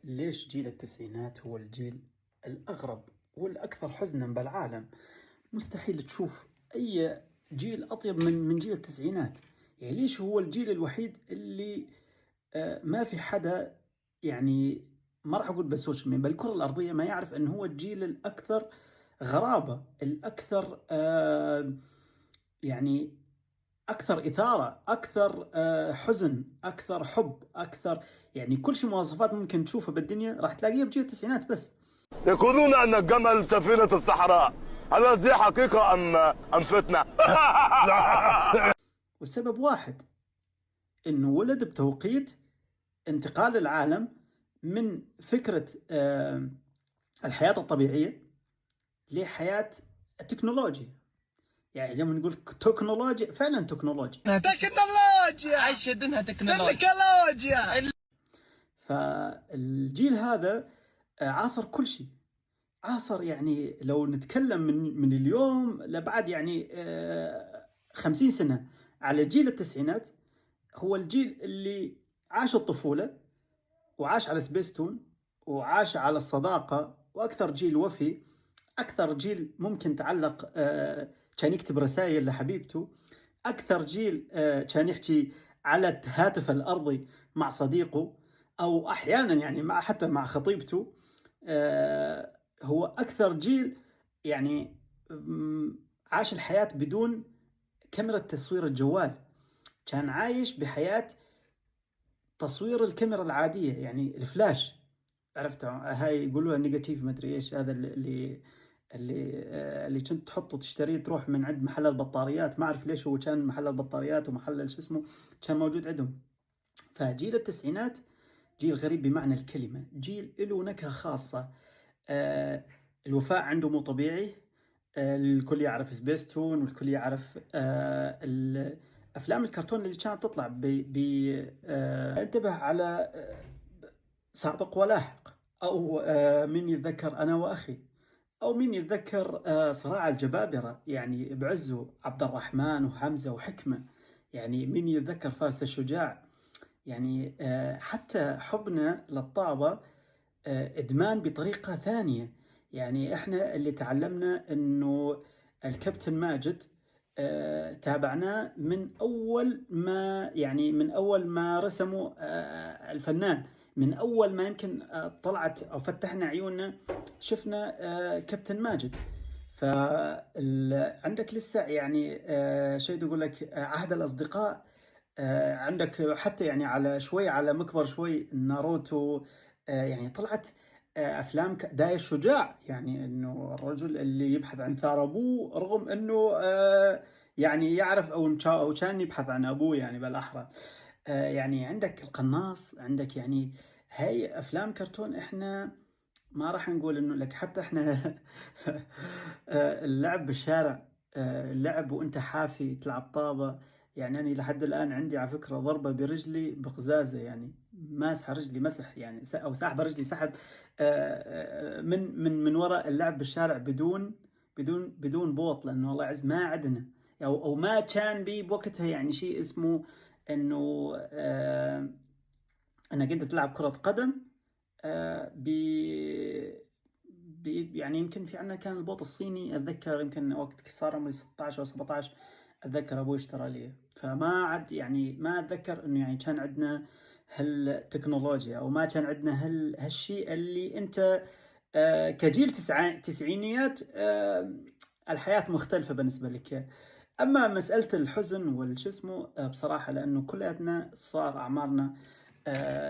ليش جيل التسعينات هو الجيل الأغرب والأكثر حزنا بالعالم؟ مستحيل تشوف أي جيل أطيب من جيل التسعينات. يعني ليش هو الجيل الوحيد اللي ما في حدا، يعني ما راح أقول بالسوشيال ميديا، بالكرة الأرضية ما يعرف أنه هو الجيل الأكثر غرابة، الأكثر يعني أكثر إثارة، أكثر حزن، أكثر حب، أكثر، يعني كل شيء مواصفات ممكن تشوفها بالدنيا راح تلاقيها بجيل التسعينات بس. يقولون أن الجمل سفينة الصحراء. هل هذه حقيقة أم فتنة؟ والسبب واحد، إنه ولد بتوقيت انتقال العالم من فكرة الحياة الطبيعية لحياة التكنولوجيا. يعني لما نقول تكنولوجيا فعلا تكنولوجيا. عشد انها تكنولوجيا. فالجيل هذا عاصر كل شيء، عاصر، يعني لو نتكلم من اليوم لبعد يعني 50 سنة على جيل التسعينات، هو الجيل اللي عاش الطفولة وعاش على سبيستون وعاش على الصداقة، وأكثر جيل وفي، أكثر جيل ممكن تعلق كان يكتب رسائل لحبيبته، أكثر جيل كان يحكي على الهاتف الأرضي مع صديقه، أو أحيانا يعني حتى مع خطيبته. هو أكثر جيل يعني عاش الحياة بدون كاميرا تصوير الجوال، كان عايش بحياة تصوير الكاميرا العادية، يعني الفلاش، عرفت هاي يقولوها نيجاتيف، ما ادري ايش هذا اللي كنت تحطه تشتريه تروح من عند محل البطاريات، ما اعرف ليش هو كان محل البطاريات ومحل شو اسمه كان موجود عندهم. فجيل التسعينات جيل غريب بمعنى الكلمة، جيل له نكهة خاصة. الوفاء عنده مو طبيعي. الكل يعرف سبيستون، والكل يعرف افلام الكرتون اللي كانت تطلع انتبه على سابق ولاحق، او من يتذكر انا واخي، او من يتذكر صراع الجبابرة، يعني بعزه عبد الرحمن وحمزة وحكمة، يعني من يتذكر فارس الشجاع. يعني حتى حبنا للطابة إدمان بطريقة ثانية. يعني إحنا اللي تعلمنا أنه الكابتن ماجد تابعناه من أول ما، يعني من أول ما رسموا الفنان، من أول ما يمكن طلعت أو فتحنا عيوننا شفنا كابتن ماجد. فعندك لسه يعني شيء يقول لك عهد الأصدقاء. عندك حتى يعني على شوي على مكبر شوي ناروتو. يعني طلعت افلام داي الشجاع، يعني انه الرجل اللي يبحث عن ثار ابوه رغم انه يعني يعرف او كان يبحث عن ابوه يعني بالاحرى. يعني عندك القناص، عندك يعني هاي افلام كرتون احنا ما راح نقول انه لك حتى احنا اللعب بالشارع، اللعب وانت حافي تلعب طابة. يعني أنا لحد الآن عندي على فكرة ضربة برجلي بقزازة، يعني ماسحة رجلي مسح، يعني أو ساحبة رجلي سحب من وراء اللعب بالشارع بدون بوط، لأنه والله عز ما عندنا، أو ما كان بي بوقتها يعني شيء اسمه إنه أنك أنت تلعب كرة قدم ب يعني يمكن في عندنا كان البوط الصيني، اتذكر يمكن وقت صار عمري 16 او 17 اتذكر ابوي اشترى لي، فما عاد يعني ما اتذكر انه يعني كان عندنا هالتكنولوجيا، او ما كان عندنا هالشيء اللي انت كجيل تسعينيات الحياة مختلفة بالنسبة لك. اما مسألة الحزن والشو اسمه بصراحة لانه كلياتنا صار اعمارنا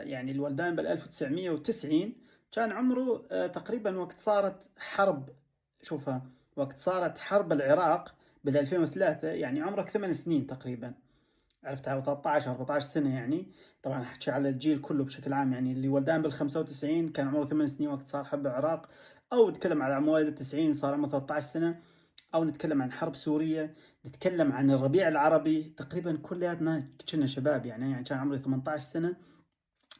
يعني الولدان بال 1990 كان عمره تقريبا وقت صارت حرب، شوفها، وقت صارت حرب العراق بال 2003، يعني عمرك 8 سنين تقريبا، عرفت، على 13 14 سنة يعني. طبعا احكي على الجيل كله بشكل عام، يعني اللي ولدان بال 95 كان عمره 8 سنين وقت صار حرب العراق، او نتكلم على مواليد ال 90 صار عمره 13 سنة، او نتكلم عن حرب سوريا، نتكلم عن الربيع العربي، تقريبا كلياتنا كنا شباب، يعني كان عمري 18 سنة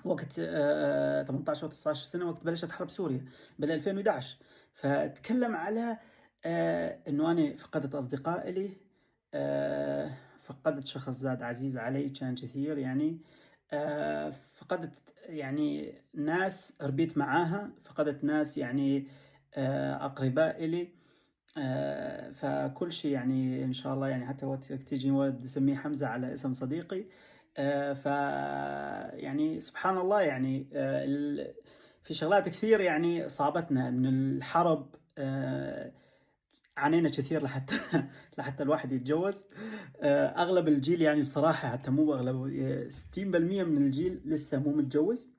وقت 18 و 19 سنة وقت بلشت حرب سوريا بال 2011. فتكلم على انه انا فقدت اصدقائي لي، فقدت شخص زاد عزيز علي كان كثير، يعني فقدت يعني ناس ربيت معاها، فقدت ناس يعني أقرباء إلي. فكل شيء يعني إن شاء الله يعني حتى وقت تيجي ولد نسميه حمزة على اسم صديقي. ف يعني سبحان الله يعني في شغلات كثير يعني صابتنا من الحرب. عانينا كثير لحتى لحتى الواحد يتجوز. أغلب الجيل يعني بصراحة، حتى مو أغلب، 60% من الجيل لسه مو متجوز.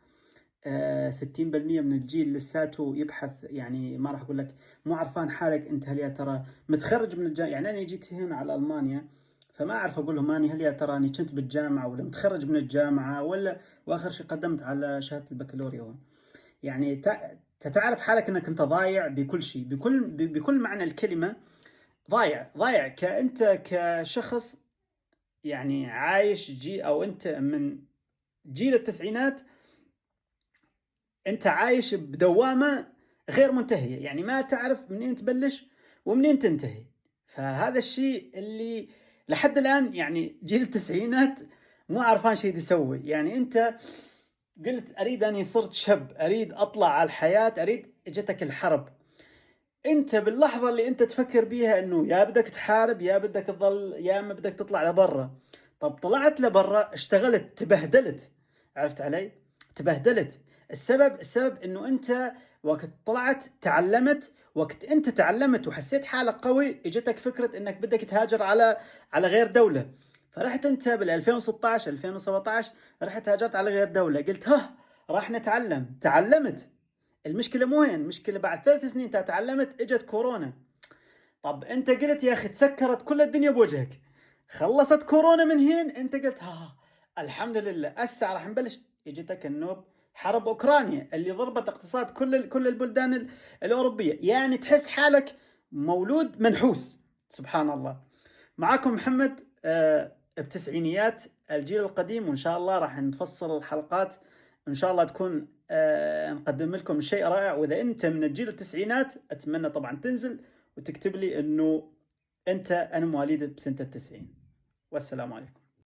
60% من الجيل لساته يبحث، يعني ما راح أقول لك مو عرفان حالك أنت، هل يا ترى متخرج من الجامعة؟ يعني أنا جيت هنا على ألمانيا فما أعرف أقول لهم أني هل يا ترى أني كنت بالجامعة ولا متخرج من الجامعة ولا، وآخر شيء قدمت على شهادة البكالوريا. يعني تعرف حالك أنك أنت ضايع بكل شيء، بكل معنى الكلمة. ضايع كأنت كشخص يعني عايش أو أنت من جيل التسعينات، أنت عايش بدوامة غير منتهية، يعني ما تعرف منين تبلش ومنين تنتهي. فهذا الشيء اللي لحد الآن يعني جيل التسعينات مو عارفان شيء يسوي. يعني أنت قلت أريد أني صرت شاب، أريد أطلع على الحياة، أريد، اجتك الحرب. أنت باللحظة اللي أنت تفكر بيها أنه يا بدك تحارب يا بدك تظل يا ما بدك تطلع لبرا. طب طلعت لبرا، اشتغلت، تبهدلت، عرفت علي؟ تبهدلت. السبب أنه أنت وقت طلعت تعلمت، وقت أنت تعلمت وحسيت حالك قوي، اجتك فكرة أنك بدك تهاجر على غير دولة. فرحت أنت بال 2016 2017 رحت هاجرت على غير دولة، قلت راح نتعلم، تعلمت. المشكلة مو هين، المشكلة بعد 3 سنين تعلمت اجت كورونا. طب انت قلت يا اخي تسكرت كل الدنيا بوجهك، خلصت كورونا من هين، انت قلت الحمد لله هسه راح نبلش. اجتك النوب حرب اوكرانيا اللي ضربت اقتصاد كل البلدان الاوروبية. يعني تحس حالك مولود منحوس. سبحان الله. معاكم محمد بتسعينيات الجيل القديم، وإن شاء الله راح نفصل الحلقات إن شاء الله تكون نقدم لكم شيء رائع. وإذا أنت من الجيل التسعينات أتمنى طبعا تنزل وتكتب لي أنه أنا مواليد بسنة 90. والسلام عليكم.